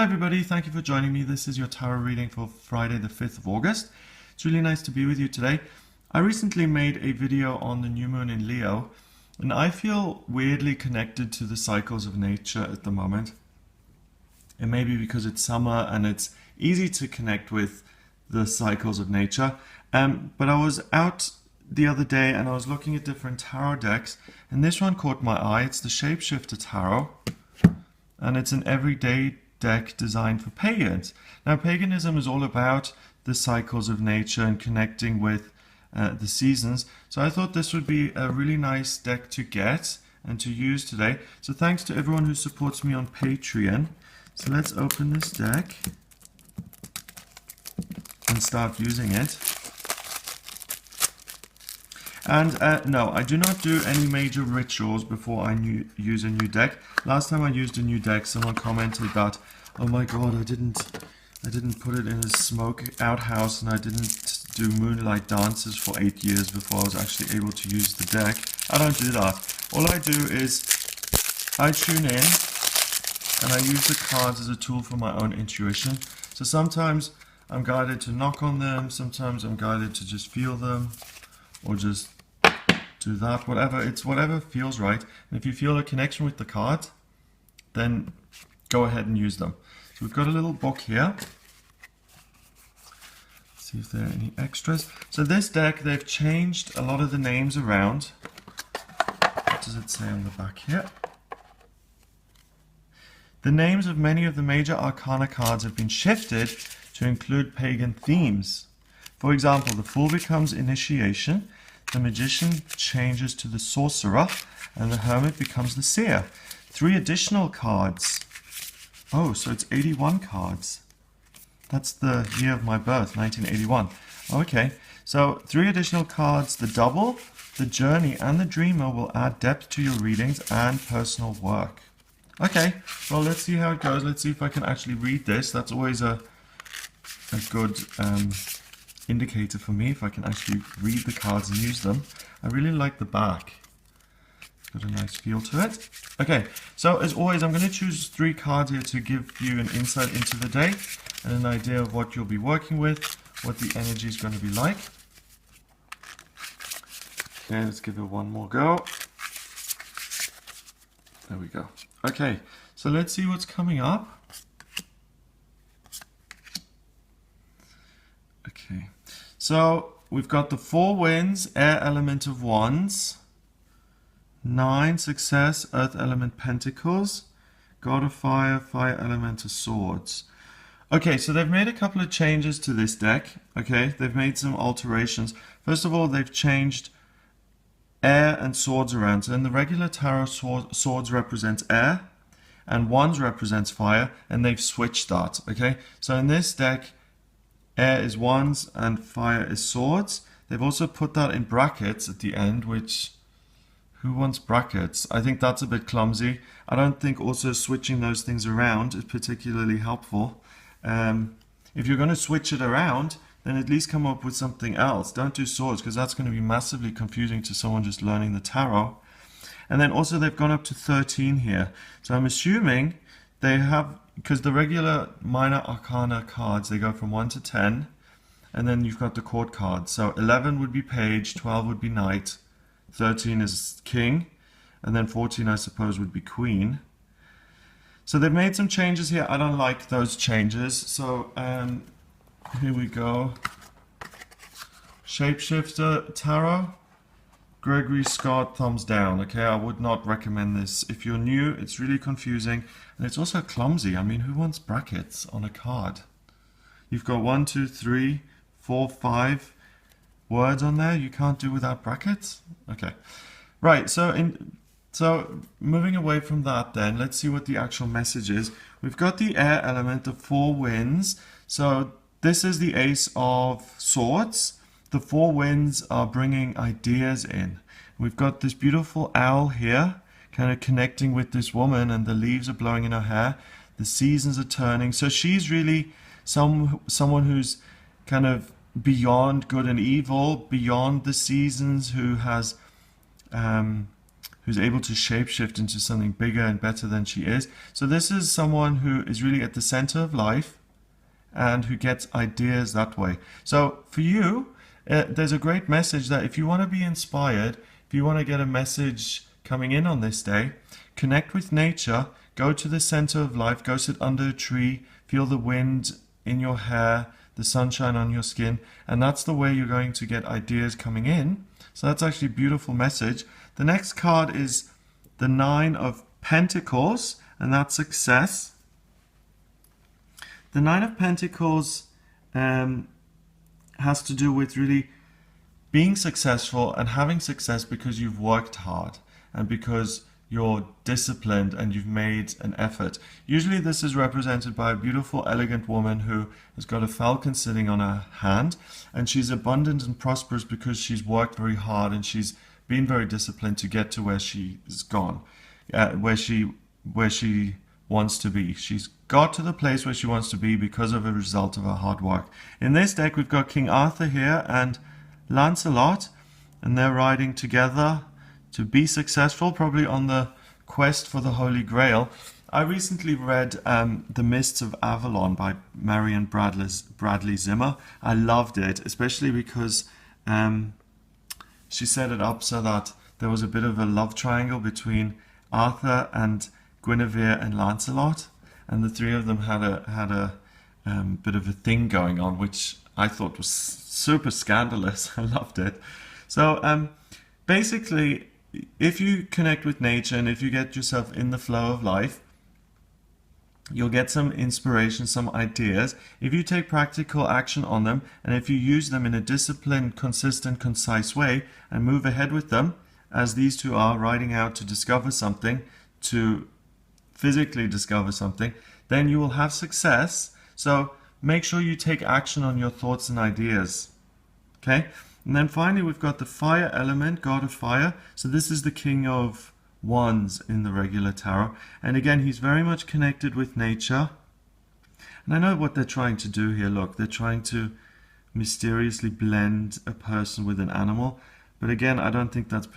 Hi everybody, thank you for joining me. This is your tarot reading for Friday the 5th of August. It's really nice to be with you today. I recently made a video on the new moon in Leo, and I feel weirdly connected to the cycles of nature at the moment. It may be because it's summer and it's easy to connect with the cycles of nature. But I was out the other day and I was looking at different tarot decks, and this one caught my eye. It's the Shapeshifter Tarot, and it's an everyday deck designed for pagans. Now, paganism is all about the cycles of nature and connecting with the seasons. So I thought this would be a really nice deck to get and to use today. So thanks to everyone who supports me on Patreon. So let's open this deck and start using it. And no, I do not do any major rituals before I use a new deck. Last time I used a new deck, someone commented that, oh my god, I didn't put it in a smoke outhouse and I didn't do moonlight dances for 8 years before I was actually able to use the deck. I don't do that. All I do is I tune in and I use the cards as a tool for my own intuition. So sometimes I'm guided to knock on them, sometimes I'm guided to just feel them, or just do that, whatever feels right. And if you feel a connection with the card, then go ahead and use them. So we've got a little book here. Let's see if there are any extras. So this deck, they've changed a lot of the names around. What does it say on the back here? The names of many of the major arcana cards have been shifted to include pagan themes. For example, the Fool becomes Initiation, the Magician changes to the Sorcerer, and the Hermit becomes the Seer. 3 additional cards. Oh, so it's 81 cards. That's the year of my birth, 1981. Okay, so 3 additional cards. The Double, the Journey, and the Dreamer will add depth to your readings and personal work. Okay, well, let's see how it goes. Let's see if I can actually read this. That's always a good indicator for me, if I can actually read the cards and use them. I really like the back. It's got a nice feel to it. Okay, so as always, I'm going to choose 3 cards here to give you an insight into the day and an idea of what you'll be working with, what the energy is going to be like. Okay, let's give it one more go. There we go. Okay, so let's see what's coming up. Okay, so we've got the 4 Winds, Air Element of Wands, 9 Success, Earth Element Pentacles, God of Fire, Fire Element of Swords. Okay, so they've made a couple of changes to this deck. Okay, they've made some alterations. First of all, they've changed air and swords around. So in the regular tarot, swords represents air and wands represents fire, and they've switched that. Okay, so in this deck, air is wands and fire is swords. They've also put that in brackets at the end, which, who wants brackets? I think that's a bit clumsy. I don't think also switching those things around is particularly helpful. If you're going to switch it around, then at least come up with something else. Don't do swords, because that's going to be massively confusing to someone just learning the tarot. And then also they've gone up to 13 here. So I'm assuming they have, because the regular minor arcana cards, they go from 1 to 10, and then you've got the court cards. So 11 would be page, 12 would be knight, 13 is king, and then 14 I suppose would be queen. So they've made some changes here. I don't like those changes. So here we go. Shapeshifter Tarot, Gregory, Scott, thumbs down. Okay, I would not recommend this. If you're new, it's really confusing, and it's also clumsy. I mean, who wants brackets on a card? You've got 1, 2, 3, 4, 5 words on there. You can't do without brackets? Okay. Right, so moving away from that then, let's see what the actual message is. We've got the air element, the 4 Winds. So this is the Ace of Swords. The 4 Winds are bringing ideas in. We've got this beautiful owl here, kind of connecting with this woman, and the leaves are blowing in her hair. The seasons are turning. So she's really someone who's kind of beyond good and evil, beyond the seasons, who has who's able to shapeshift into something bigger and better than she is. So this is someone who is really at the center of life and who gets ideas that way. So for you, there's a great message that if you want to be inspired, if you want to get a message coming in on this day, connect with nature, go to the center of life, go sit under a tree, feel the wind in your hair, the sunshine on your skin, and that's the way you're going to get ideas coming in. So that's actually a beautiful message. The next card is the Nine of Pentacles, and that's success. The Nine of Pentacles has to do with really being successful and having success because you've worked hard and because you're disciplined and you've made an effort. Usually this is represented by a beautiful, elegant woman who has got a falcon sitting on her hand, and she's abundant and prosperous because she's worked very hard and she's been very disciplined to get to where she's gone, where she wants to be. She's got to the place where she wants to be because of a result of her hard work. In this deck, we've got King Arthur here and Lancelot, and they're riding together to be successful, probably on the quest for the Holy Grail. I recently read The Mists of Avalon by Marion Bradley Zimmer. I loved it, especially because she set it up so that there was a bit of a love triangle between Arthur and Guinevere and Lancelot, and the three of them had a bit of a thing going on, which I thought was super scandalous. I loved it. So basically, if you connect with nature and if you get yourself in the flow of life, you'll get some inspiration, some ideas. If you take practical action on them, and if you use them in a disciplined, consistent, concise way and move ahead with them, as these two are riding out to discover something, to physically discover something, then you will have success. So make sure you take action on your thoughts and ideas. Okay? And then finally, we've got the fire element, God of Fire. So this is the King of Wands in the regular tarot. And again, he's very much connected with nature. And I know what they're trying to do here. Look, they're trying to mysteriously blend a person with an animal. But again, I don't think that's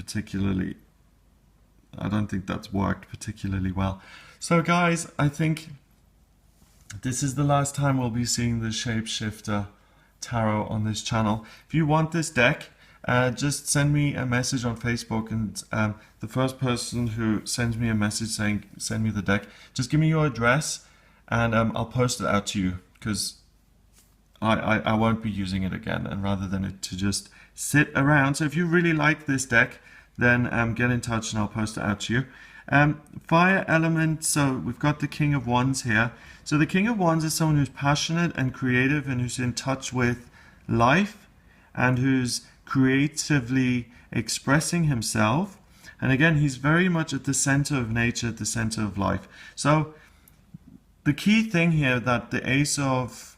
worked particularly well. So guys, I think this is the last time we'll be seeing the Shapeshifter Tarot on this channel. If you want this deck, just send me a message on Facebook, and the first person who sends me a message saying send me the deck, just give me your address and I'll post it out to you, because I won't be using it again, and rather than it to just sit around. So if you really like this deck, then get in touch and I'll post it out to you. Fire element, so we've got the King of Wands here. So the King of Wands is someone who's passionate and creative and who's in touch with life and who's creatively expressing himself. And again, he's very much at the center of nature, at the center of life. So the key thing here that the Ace of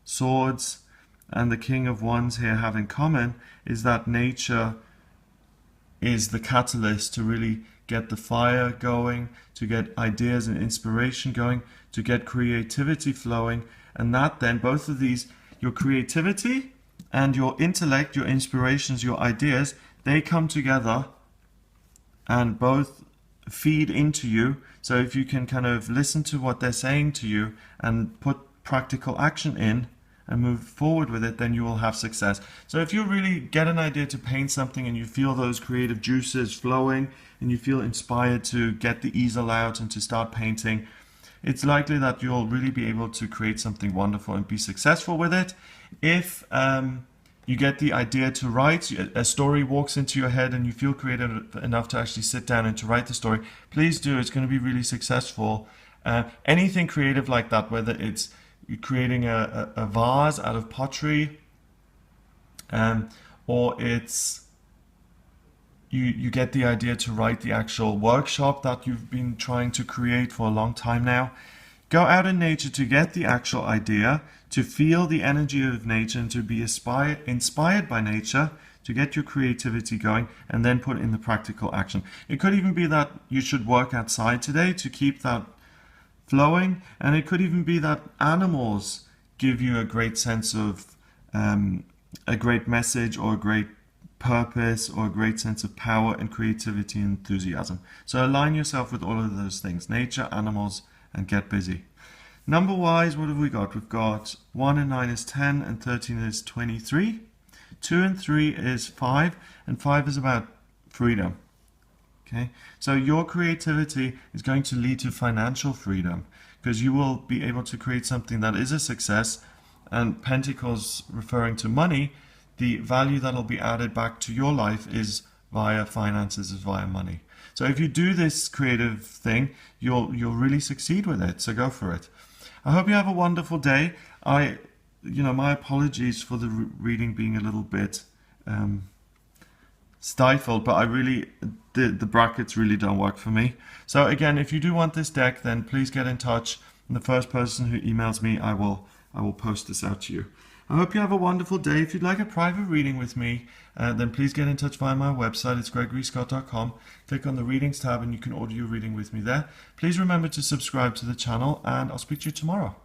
Swords and the King of Wands here have in common is that nature is the catalyst to really get the fire going, to get ideas and inspiration going, to get creativity flowing. And that then, both of these, your creativity and your intellect, your inspirations, your ideas, they come together and both feed into you. So if you can kind of listen to what they're saying to you and put practical action in and move forward with it, then you will have success. So if you really get an idea to paint something and you feel those creative juices flowing and you feel inspired to get the easel out and to start painting, it's likely that you'll really be able to create something wonderful and be successful with it. If you get the idea to write, a story walks into your head and you feel creative enough to actually sit down and to write the story, please do. It's going to be really successful. Anything creative like that, whether it's creating a vase out of pottery, or it's you get the idea to write the actual workshop that you've been trying to create for a long time now. Go out in nature to get the actual idea, to feel the energy of nature and to be inspired by nature, to get your creativity going, and then put in the practical action. It could even be that you should work outside today to keep that flowing, and it could even be that animals give you a great sense of a great message or a great purpose or a great sense of power and creativity and enthusiasm. So align yourself with all of those things: nature, animals, and get busy. Number wise, what have we got? We've got 1 and 9 is 10 and 13 is 23. 2 and 3 is 5 and 5 is about freedom. Okay, so your creativity is going to lead to financial freedom because you will be able to create something that is a success, and Pentacles referring to money, the value that will be added back to your life is via finances, is via money. So if you do this creative thing, you'll really succeed with it. So go for it. I hope you have a wonderful day. My apologies for the reading being a little bit stifled, but the brackets really don't work for me. So again, if you do want this deck, then please get in touch. And the first person who emails me, I will post this out to you. I hope you have a wonderful day. If you'd like a private reading with me, then please get in touch via my website. It's gregoryscott.com. Click on the readings tab and you can order your reading with me there. Please remember to subscribe to the channel, and I'll speak to you tomorrow.